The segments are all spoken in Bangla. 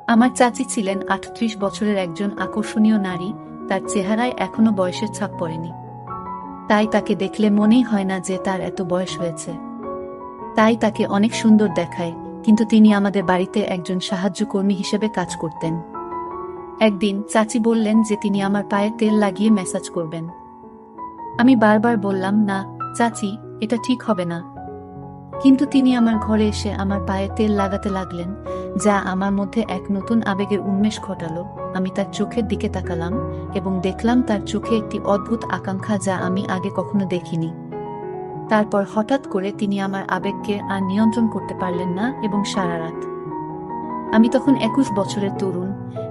আমার চাচি ছিলেন ৩৮ বছরের একজন আকর্ষণীয় নারী। তার চেহারায় এখনো বয়সের ছাপ পড়েনি, তাই তাকে দেখলে মনেই হয় না যে তার এত বয়স হয়েছে। তাই তাকে অনেক সুন্দর দেখায়, কিন্তু তিনি আমাদের বাড়িতে একজন সাহায্যকর্মী হিসেবে কাজ করতেন। একদিন চাচি বললেন যে তিনি আমার পায়ে তেল লাগিয়ে ম্যাসাজ করবেন। আমি বারবার বললাম, না চাচি, এটা ঠিক হবে না। কিন্তু তিনি আমার ঘরে এসে আমার পায়ে তেল লাগাতে লাগলেন, যা আমার মধ্যে এক নতুন আবেগের উন্মেষ ঘটালো। আমি তার চোখের দিকে তাকালাম এবং দেখলাম তার চোখে একটি অদ্ভুত আকাঙ্ক্ষা, যা আমি আগে কখনো দেখিনি। তারপর হঠাৎ করে তিনি আমার আবেগকে আর নিয়ন্ত্রণ করতে পারলেন না এবং সারা রাত। আমি তখন ২১ বছরের তরুণ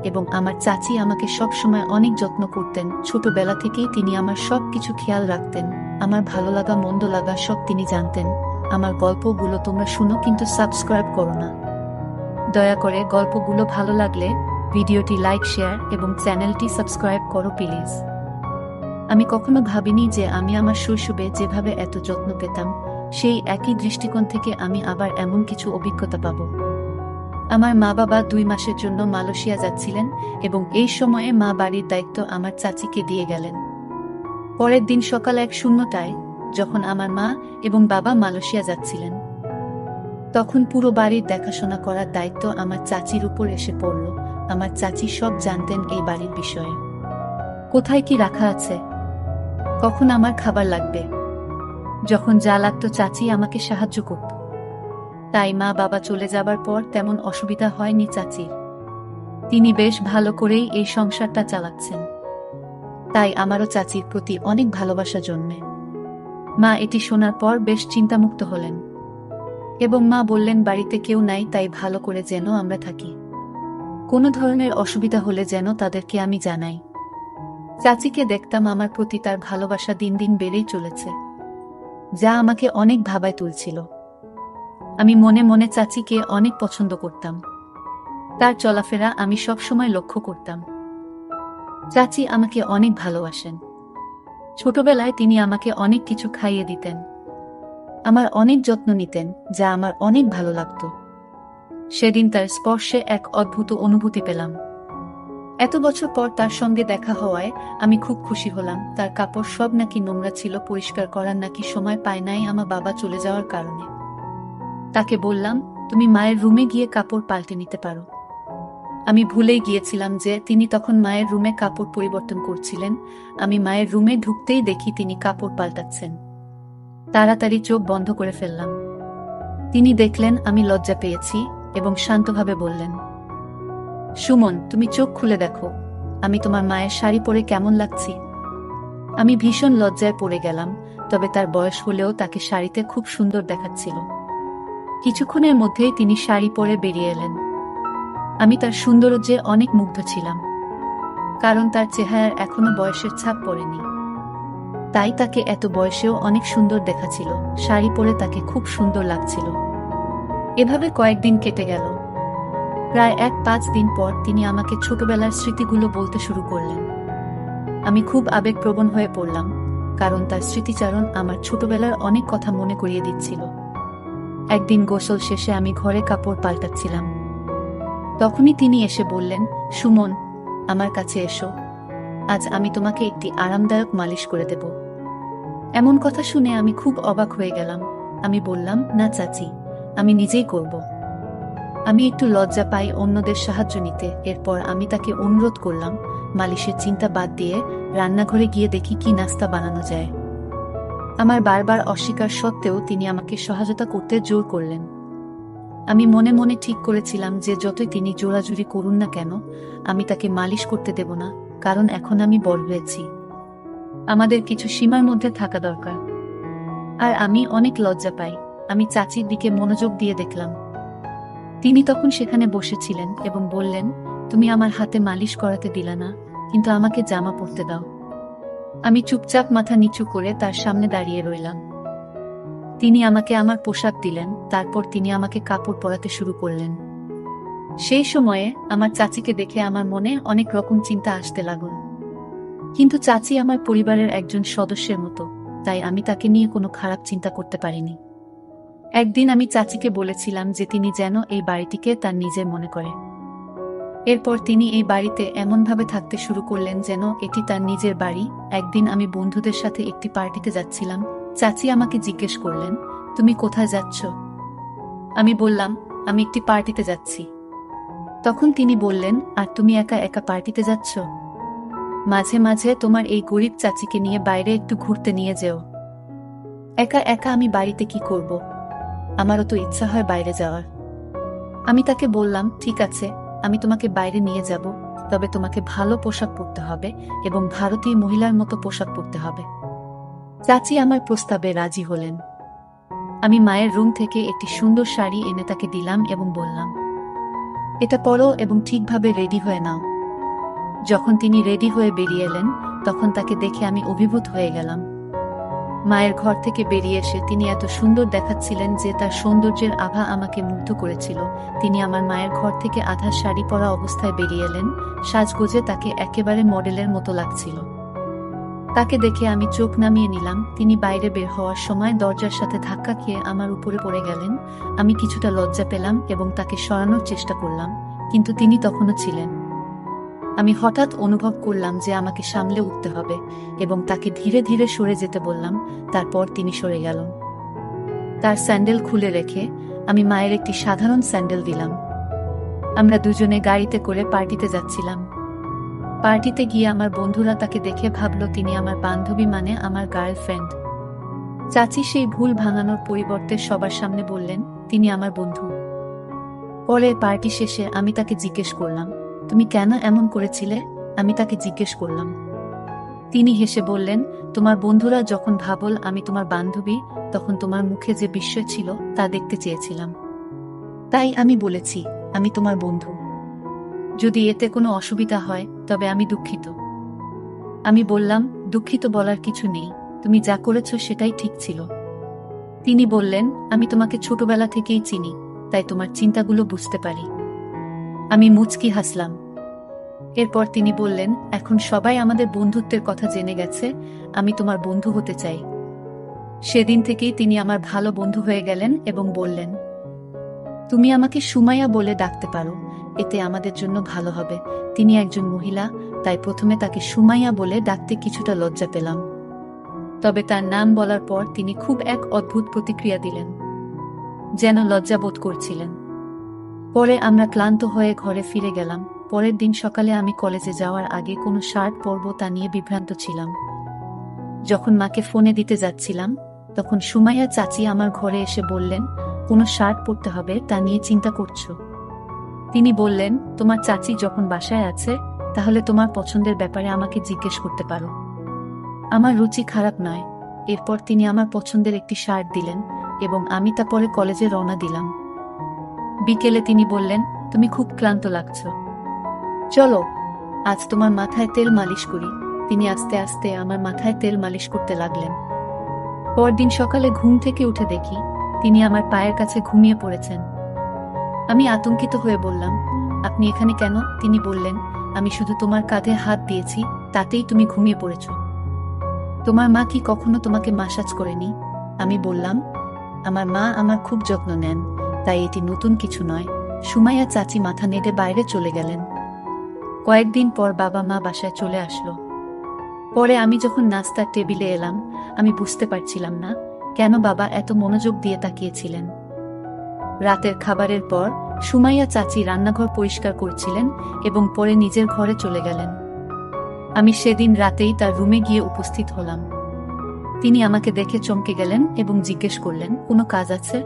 এবং আমার চাচি আমাকে সব সময় অনেক যত্ন করতেন। ছোটবেলা থেকেই তিনি আমার সব কিছু খেয়াল রাখতেন, আমার ভালো লাগা মন্দ লাগা সব তিনি জানতেন। আমার গল্পগুলো তোমরা শুনো, কিন্তু সাবস্ক্রাইব করো না। দয়া করে গল্পগুলো ভালো লাগলে ভিডিওটি লাইক, শেয়ার এবং চ্যানেলটি সাবস্ক্রাইব করো প্লিজ। আমি কখনো ভাবিনি যে আমি আমার শৈশবে যেভাবে এত যত্ন পেতাম, সেই একই দৃষ্টিকোণ থেকে আমি আবার এমন কিছু অভিজ্ঞতা পাব। আমার মা বাবা ২ মাসের জন্য মালয়েশিয়া যাচ্ছিলেন এবং এই সময়ে মা বাড়ির দায়িত্ব আমার চাচিকে দিয়ে গেলেন। পরের দিন সকাল ০১টায় যখন আমার মা এবং বাবা মালয়েশিয়া যাচ্ছিলেন, তখন পুরো বাড়ির দেখাশোনা করার দায়িত্ব আমার চাচির উপর এসে পড়ল। আমার চাচি সব জানতেন এই বাড়ির বিষয়ে, কোথায় কি রাখা আছে, কখন আমার খাবার লাগবে। যখন যা লাগতো চাচি আমাকে সাহায্য করত। তাই মা বাবা চলে যাবার পর তেমন অসুবিধা হয়নি চাচির। তিনি বেশ ভালো করেই এই সংসারটা চালাচ্ছেন। তাই আমারও চাচির প্রতি অনেক ভালোবাসা জন্মে। মা এটি শোনার পর বেশ চিন্তামুক্ত হলেন এবং মা বললেন, বাড়িতে কেউ নাই, তাই ভালো করে যেন আমরা থাকি। কোনো ধরনের অসুবিধা হলে যেন তাদেরকে আমি জানাই। চাচিকে দেখতাম আমার প্রতি তার ভালোবাসা দিন দিন বেড়েই চলেছে, যা আমাকে অনেক ভাবায় তুলছিল। আমি মনে মনে চাচিকে অনেক পছন্দ করতাম। তার চলাফেরা আমি সব সময় লক্ষ্য করতাম। চাচি আমাকে অনেক ভালোবাসেন। ছোটবেলায় তিনি আমাকে অনেক কিছু খাইয়ে দিতেন, আমার অনেক যত্ন নিতেন, যা আমার অনেক ভালো লাগত। সেদিন তার স্পর্শে এক অদ্ভুত অনুভূতি পেলাম। এত বছর পর তার সঙ্গে দেখা হওয়ায় আমি খুব খুশি হলাম। তার কাপড় সব নাকি নোংরা ছিল, পরিষ্কার করার নাকি সময় পায় নাই আমার বাবা চলে যাওয়ার কারণে। তাকে বললাম, তুমি মায়ের রুমে গিয়ে কাপড় পাল্টে নিতে পারো। আমি ভুলেই গিয়েছিলাম যে তিনি তখন মায়ের রুমে কাপড় পরিবর্তন করছিলেন। আমি মায়ের রুমে ঢুকতেই দেখি তিনি কাপড় পাল্টাচ্ছেন। তাড়াতাড়ি চোখ বন্ধ করে ফেললাম। তিনি দেখলেন আমি লজ্জা পেয়েছি এবং শান্তভাবে বললেন, সুমন, তুমি চোখ খুলে দেখো, আমি তোমার মায়ের শাড়ি পরে কেমন লাগছি। আমি ভীষণ লজ্জায় পড়ে গেলাম, তবে তার বয়স হলেও তাকে শাড়িতে খুব সুন্দর দেখাচ্ছিল। কিছুক্ষণের মধ্যেই তিনি শাড়ি পরে বেরিয়ে এলেন। আমি তার সৌন্দর্যে অনেক মুগ্ধ ছিলাম, কারণ তার চেহারার এখনো বয়সের ছাপ পড়েনি। তাই তাকে এত বয়সেও অনেক সুন্দর দেখাচ্ছিল। শাড়ি পরে তাকে খুব সুন্দর লাগছিল। এভাবে কয়েকদিন কেটে গেল। প্রায় ৫ দিন পর তিনি আমাকে ছোটবেলার স্মৃতিগুলো বলতে শুরু করলেন। আমি খুব আবেগপ্রবণ হয়ে পড়লাম, কারণ তার স্মৃতিচারণ আমার ছোটবেলার অনেক কথা মনে করিয়ে দিচ্ছিল। একদিন গোসল শেষে আমি ঘরে কাপড় পাল্টাচ্ছিলাম। তখনই তিনি এসে বললেন, সুমন, আমার কাছে এসো, আজ আমি তোমাকে একটি আরামদায়ক মালিশ করে দেব। এমন কথা শুনে আমি খুব অবাক হয়ে গেলাম। আমি বললাম, না চাচি, আমি নিজেই করব। আমি একটু লজ্জা পাই অন্যদের সাহায্য নিতে। এরপর আমি তাকে অনুরোধ করলাম, মালিশের চিন্তা বাদ দিয়ে রান্নাঘরে গিয়ে দেখি কি নাস্তা বানানো যায়। আমার বারবার অস্বীকার সত্ত্বেও তিনি আমাকে সহায়তা করতে জোর করলেন। আমি মনে মনে ঠিক করেছিলাম যে যতই তিনি জোরাজুরি করুন না কেন, আমি তাকে মালিশ করতে দেব না, কারণ এখন আমি বড় হয়েছি। আমাদের কিছু সীমার মধ্যে থাকা দরকার। আর আমি অনেক লজ্জা পাই। আমি চাচির দিকে মনোযোগ দিয়ে দেখলাম। তিনি তখন সেখানে বসেছিলেন এবং বললেন, তুমি আমার হাতে মালিশ করাতে দিলা না, কিন্তু আমাকে জামা পরতে দাও। আমি চুপচাপ মাথা নিচু করে তার সামনে দাঁড়িয়ে রইলাম। তিনি আমাকে আমার পোশাক দিলেন, তারপর তিনি আমাকে কাপড় পরাতে শুরু করলেন। সেই সময়ে আমার চাচিকে দেখে আমার মনে অনেক রকম চিন্তা আসতে লাগল। কিন্তু চাচি আমার পরিবারের একজন সদস্যের মতো, তাই আমি তাকে নিয়ে কোনো খারাপ চিন্তা করতে পারিনি। একদিন আমি চাচিকে বলেছিলাম যে তিনি যেন এই বাড়িটিকে তার নিজের মনে করে। এরপর তিনি এই বাড়িতে এমনভাবে থাকতে শুরু করলেন যেন এটি তার নিজের বাড়ি। একদিন আমি বন্ধুদের সাথে একটি পার্টিতে যাচ্ছিলাম। চাচি আমাকে জিজ্ঞেস করলেন, তুমি কোথায় যাচ্ছ? আমি বললাম, আমি একটি পার্টিতে যাচ্ছি। তখন তিনি বললেন, আর তুমি একা একা পার্টিতে যাচ্ছ? মাঝে মাঝে তোমার এই গরিব চাচিকে নিয়ে বাইরে একটু ঘুরতে নিয়ে যেও। একা একা আমি বাড়িতে কি করব? আমারও তো ইচ্ছা হয় বাইরে যাওয়ার। আমি তাকে বললাম, ঠিক আছে, আমি তোমাকে বাইরে নিয়ে যাব, তবে তোমাকে ভালো পোশাক পরতে হবে এবং ভারতীয় মহিলার মতো পোশাক পরতে হবে। চাচি আমার প্রস্তাবে রাজি হলেন। আমি মায়ের রুম থেকে একটি সুন্দর শাড়ি এনে তাকে দিলাম এবং বললাম, এটা পরো এবং ঠিকভাবে রেডি হয়ে নাও। যখন তিনি রেডি হয়ে বেরিয়ে এলেন, তখন তাকে দেখে আমি অভিভূত হয়ে গেলাম। মায়ের ঘর থেকে বেরিয়ে এসে তিনি এত সুন্দর দেখাচ্ছিলেন যে তার সৌন্দর্যের আভা আমাকে মুগ্ধ করেছিল। তিনি আমার মায়ের ঘর থেকে আধা শাড়ি পরা অবস্থায় বেরিয়ে এলেন। সাজগোজে তাকে একেবারে মডেলের মতো লাগছিল। তাকে দেখে আমি চোখ নামিয়ে নিলাম। তিনি বাইরে বের হওয়ার সময় দরজার সাথে ধাক্কা খেয়ে আমার উপরে পড়ে গেলেন। আমি কিছুটা লজ্জা পেলাম এবং তাকে সরানোর চেষ্টা করলাম, কিন্তু তিনি তখনও ছিলেন। আমি হঠাৎ অনুভব করলাম যে আমাকে সামলে উঠতে হবে এবং তাকে ধীরে ধীরে সরে যেতে বললাম। তারপর তিনি সরে গেল। তার স্যান্ডেল খুলে রেখে আমি মায়ের একটি সাধারণ স্যান্ডেল দিলাম। আমরা দুজনে গাড়িতে করে পার্টিতে যাচ্ছিলাম। পার্টিতে গিয়ে আমার বন্ধুরা তাকে দেখে ভাবল তিনি আমার বান্ধবী, মানে আমার গার্লফ্রেন্ড। চাচি সেই ভুল ভাঙানোর পরিবর্তে সবার সামনে বললেন, তিনি আমার বন্ধু। পরে পার্টি শেষে আমি তাকে জিজ্ঞেস করলাম, তুমি কেন এমন করেছিলে? আমি তাকে জিজ্ঞেস করলাম। তিনি হেসে বললেন, তোমার বন্ধুরা যখন ভাবল আমি তোমার বান্ধবী, তখন তোমার মুখে যে বিস্ময় ছিল তা দেখতে চেয়েছিলাম। তাই আমি বলেছি আমি তোমার বন্ধু। যদি এতে কোনো অসুবিধা হয় তবে আমি দুঃখিত। আমি বললাম, দুঃখিত বলার কিছু নেই, তুমি যা করেছ সেটাই ঠিক ছিল। তিনি বললেন, আমি তোমাকে ছোটবেলা থেকেই চিনি, তাই তোমার চিন্তাগুলো বুঝতে পারি। আমি মুচকি হাসলাম। এরপর তিনি বললেন, এখন সবাই আমাদের বন্ধুত্বের কথা জেনে গেছে, আমি তোমার বন্ধু হতে চাই। সেদিন থেকেই তিনি আমার ভালো বন্ধু হয়ে গেলেন এবং বললেন, তুমি আমাকে সুমাইয়া বলে ডাকতে পারো, এতে আমাদের জন্য ভালো হবে। তিনি একজন মহিলা, তাই প্রথমে তাকে সুমাইয়া বলে ডাকতে কিছুটা লজ্জা পেলাম। তবে তার নাম বলার পর তিনি খুব এক অদ্ভুত প্রতিক্রিয়া দিলেন, যেন লজ্জাবোধ করছিলেন। পরে আমরা ক্লান্ত হয়ে ঘরে ফিরে গেলাম। পরের দিন সকালে আমি কলেজে যাওয়ার আগে কোনো শার্ট পরব তা নিয়ে বিভ্রান্ত ছিলাম। যখন মাকে ফোনে দিতে যাচ্ছিলাম, তখন সুমাইয়া চাচি আমার ঘরে এসে বললেন, কোনো শার্ট পরতে হবে তা নিয়ে চিন্তা করছো? তিনি বললেন, তোমার চাচি যখন বাসায় আছে, তাহলে তোমার পছন্দের ব্যাপারে আমাকে জিজ্ঞেস করতে পারো। আমার রুচি খারাপ নয়। এরপর তিনি আমার পছন্দের একটি শার্ট দিলেন এবং আমি তা পরে কলেজে রওনা দিলাম। বিকেলে তিনি বললেন, তুমি খুব ক্লান্ত লাগছো, চলো আজ তোমার মাথায় তেল মালিশ করি। তিনি আস্তে আস্তে আমার মাথায় তেল মালিশ করতে লাগলেন। পরদিন সকালে ঘুম থেকে উঠে দেখি তিনি আমার পায়ের কাছে ঘুমিয়ে পড়েছেন। আমি আতঙ্কিত হয়ে বললাম, আপনি এখানে কেন? তিনি বললেন, আমি শুধু তোমার কাঁধে হাত দিয়েছি, তাতেই তুমি ঘুমিয়ে পড়েছ। তোমার মা কি কখনো তোমাকে মাসাজ করেনি? আমি বললাম, আমার মা আমার খুব যত্ন নেন, তাই এটি নতুন কিছু নয়। সুমাইয়া চাচি মাথা নেড়ে বাইরে চলে গেলেন। কয়েকদিন পর বাবা মা বাসায় চলে আসলো। পরে আমি যখন নাস্তার টেবিলে এলাম, আমি বুঝতে পারছিলাম না কেন বাবা এত মনোযোগ দিয়ে তাকিয়েছিলেন। রাতের খাবারের পর সুমাইয়া চাচি রান্নাঘর পরিষ্কার করছিলেন এবং পরে নিজের ঘরে চলে গেলেন। আমি সেদিন রাতেই তার রুমে গিয়ে উপস্থিত হলাম। তিনি আমাকে দেখে চমকে গেলেন এবং জিজ্ঞেস করলেন, কোনো কাজ আছে?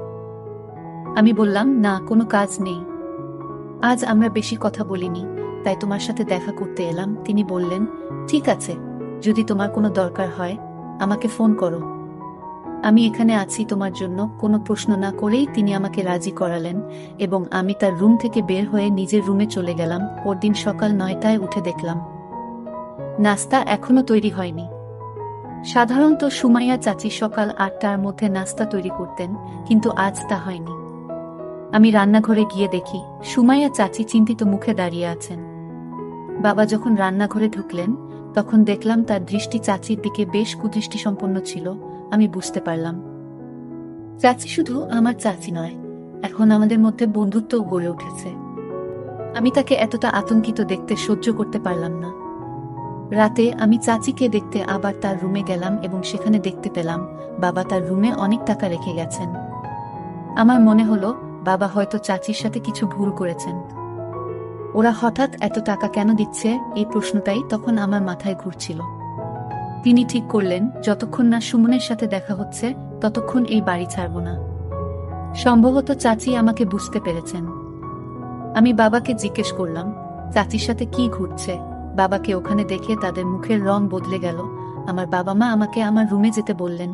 আমি বললাম, না, কোনো কাজ নেই। আজ আমরা বেশি কথা বলিনি, তাই তোমার সাথে দেখা করতে এলাম। তিনি বললেন, ঠিক আছে, যদি তোমার কোনো দরকার হয় আমাকে ফোন করো, আমি এখানে আছি তোমার জন্য। কোনো প্রশ্ন না করেই তিনি আমাকে রাজি করালেন এবং আমি তার রুম থেকে বের হয়ে নিজের রুমে চলে গেলাম। পরদিন সকাল 9টায় উঠে দেখলাম নাস্তা এখনো তৈরি হয়নি। সাধারণত সুমাইয়া চাচি সকাল 8টার মধ্যে নাস্তা তৈরি করতেন, কিন্তু আজ তা হয়নি। আমি রান্নাঘরে গিয়ে দেখি সুমাইয়া চাচি চিন্তিত মুখে দাঁড়িয়ে আছেন। বাবা যখন রান্নাঘরে ঢুকলেন, তখন দেখলাম তার দৃষ্টি চাচির দিকে বেশ কুদৃষ্টিসম্পন্ন ছিল। আমি বুঝতে পারলাম, চাচি শুধু আমার চাচি নয়, এখন আমাদের মধ্যে বন্ধুত্বও গড়ে উঠেছে। আমি তাকে এতটা আতঙ্কিত দেখতে সহ্য করতে পারলাম না। রাতে আমি চাচিকে দেখতে আবার তার রুমে গেলাম এবং সেখানে দেখতে পেলাম বাবা তার রুমে অনেক টাকা রেখে গেছেন। আমার মনে হলো বাবা হয়তো চাচির সাথে কিছু ভুল করেছেন। ওরা হঠাৎ এত টাকা কেন দিচ্ছে, এই প্রশ্নটাই তখন আমার মাথায় ঘুরছিল। তিনি ঠিক করলেন যতক্ষণ না সুমনের সাথে দেখা হচ্ছে ততক্ষণ এই বাড়ি ছাড়ব না। সম্ভবত চাচি আমাকে বুঝতে পেরেছেন। আমি বাবাকে জিজ্ঞেস করলাম, চাচির সাথে কি ঘুরছে? বাবাকে ওখানে দেখে তাদের মুখের রং বদলে গেল। আমার বাবা মা আমাকে আমার রুমে যেতে বললেন,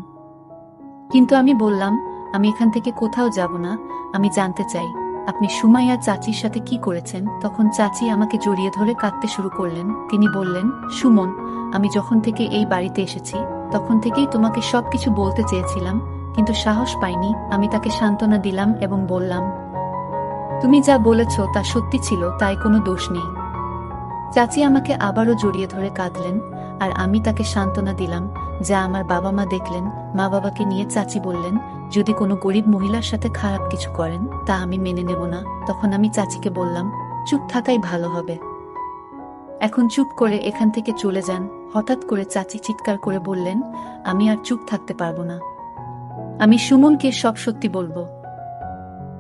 কিন্তু আমি বললাম আমি এখান থেকে কোথাও যাব না, আমি জানতে চাই আপনি সুমাইয়া চাচির সাথে কি করেছেন। তখন চাচি আমাকে জড়িয়ে ধরে কাঁদতে শুরু করলেন। তিনি বললেন, সুমন, আমি যখন থেকে এই বাড়িতে এসেছি তখন থেকেই তোমাকে সবকিছু বলতে চেয়েছিলাম, কিন্তু সাহস পাইনি। আমি তাকে সান্ত্বনা দিলাম এবং বললাম, তুমি যা বলেছ তা সত্যি ছিল, তাই কোনো দোষ নেই। চাচি আমাকে আবারও জড়িয়ে ধরে কাঁদলেন আর আমি তাকে সান্ত্বনা দিলাম, যা আমার বাবা মা দেখলেন। মা বাবাকে নিয়ে চাচি বললেন, যদি কোনো গরিব মহিলার সাথে খারাপ কিছু করেন তা আমি মেনে নেব না। তখন আমি চাচিকে বললাম, চুপ থাকাই ভালো হবে, এখন চুপ করে এখান থেকে চলে যান। হঠাৎ করে চাচি চিৎকার করে বললেন, আমি আর চুপ থাকতে পারবো না, আমি সুমনকে সব সত্যি বলবো।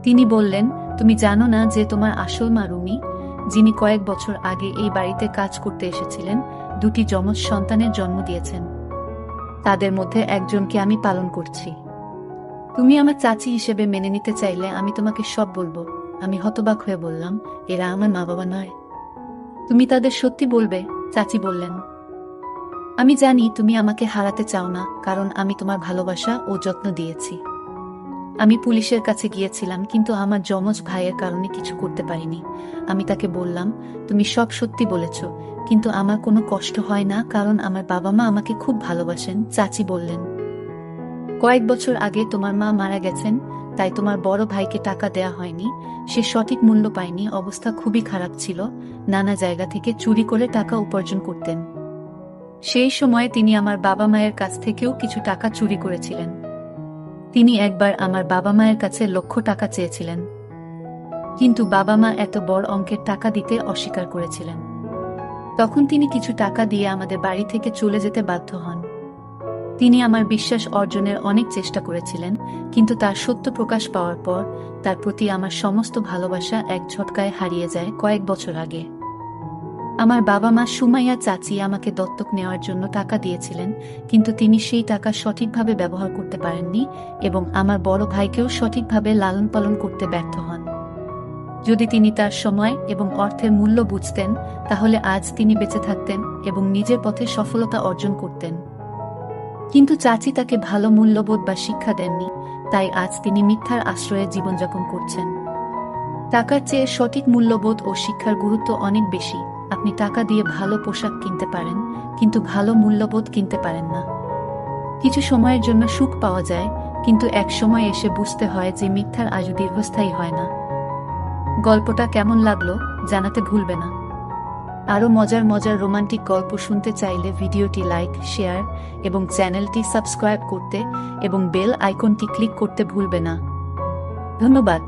তিনি বললেন, তুমি জানো না যে তোমার আসল মা রুমি, যিনি কয়েক বছর আগে এই বাড়িতে কাজ করতে এসেছিলেন, দুটি যমজ সন্তানের জন্ম দিয়েছেন। তাদের মধ্যে একজনকে আমি পালন করছি। তুমি আমার চাচি হিসেবে মেনে নিতে চাইলে আমি তোমাকে সব বলবো। আমি হতবাক হয়ে বললাম, এরা আমার মা বাবা নয়, তুমি তাদের সত্যি বলবে? চাচি বললেন, আমি জানি তুমি আমাকে হারাতে চাও না, কারণ আমি তোমার ভালোবাসা ও যত্ন দিয়েছি। আমি পুলিশের কাছে গিয়েছিলাম, কিন্তু আমার যমজ ভাইয়ের কারণে কিছু করতে পারিনি। আমি তাকে বললাম, তুমি সব সত্যি বলেছ, কিন্তু আমার কোনো কষ্ট হয় না, কারণ আমার বাবা মা আমাকে খুব ভালোবাসেন। চাচি বললেন, কয়েক বছর আগে তোমার মা মারা গেছেন, তাই তোমার বড় ভাইকে টাকা দেয়া হয়নি। সে সঠিক মূল্য পায়নি, অবস্থা খুবই খারাপ ছিল, নানা জায়গা থেকে চুরি করে টাকা উপার্জন করতেন। সেই সময়ে তিনি আমার বাবা মায়ের কাছ থেকেও কিছু টাকা চুরি করেছিলেন। তিনি একবার আমার বাবা মায়ের কাছে লক্ষ টাকা চেয়েছিলেন, কিন্তু বাবা মা এত বড় অঙ্কের টাকা দিতে অস্বীকার করেছিলেন। তখন তিনি কিছু টাকা দিয়ে আমাদের বাড়ি থেকে চলে যেতে বাধ্য হন। তিনি আমার বিশ্বাস অর্জনের অনেক চেষ্টা করেছিলেন, কিন্তু তার সত্য প্রকাশ পাওয়ার পর তার প্রতি আমার সমস্ত ভালোবাসা এক ঝটকায় হারিয়ে যায় কয়েক বছর আগে। আমার বাবা মা সুমাইয়া চাচি আমাকে দত্তক নেওয়ার জন্য টাকা দিয়েছিলেন, কিন্তু তিনি সেই টাকা সঠিকভাবে ব্যবহার করতে পারেননি এবং আমার বড় ভাইকেও সঠিকভাবে লালন পালন করতে ব্যর্থ হন। যদি তিনি তার সময় এবং অর্থের মূল্য বুঝতেন, তাহলে আজ তিনি বেঁচে থাকতেন এবং নিজের পথে সফলতা অর্জন করতেন। কিন্তু চাচি তাকে ভালো মূল্যবোধ বা শিক্ষা দেননি, তাই আজ তিনি মিথ্যার আশ্রয়ে জীবনযাপন করছেন। টাকার চেয়ে সঠিক মূল্যবোধ ও শিক্ষার গুরুত্ব অনেক বেশি। আপনি টাকা দিয়ে ভালো পোশাক কিনতে পারেন, কিন্তু ভালো মূল্যবোধ কিনতে পারেন না। কিছু সময়ের জন্য সুখ পাওয়া যায়, কিন্তু এক সময় এসে বুঝতে হয় যে মিথ্যার আজও দীর্ঘস্থায়ী হয় না। গল্পটা কেমন লাগলো জানাতে ভুলবে না। আরও মজার মজার রোমান্টিক গল্প শুনতে চাইলে ভিডিওটি লাইক, শেয়ার এবং চ্যানেলটি সাবস্ক্রাইব করতে এবং বেল আইকনটি ক্লিক করতে ভুলবে না। ধন্যবাদ।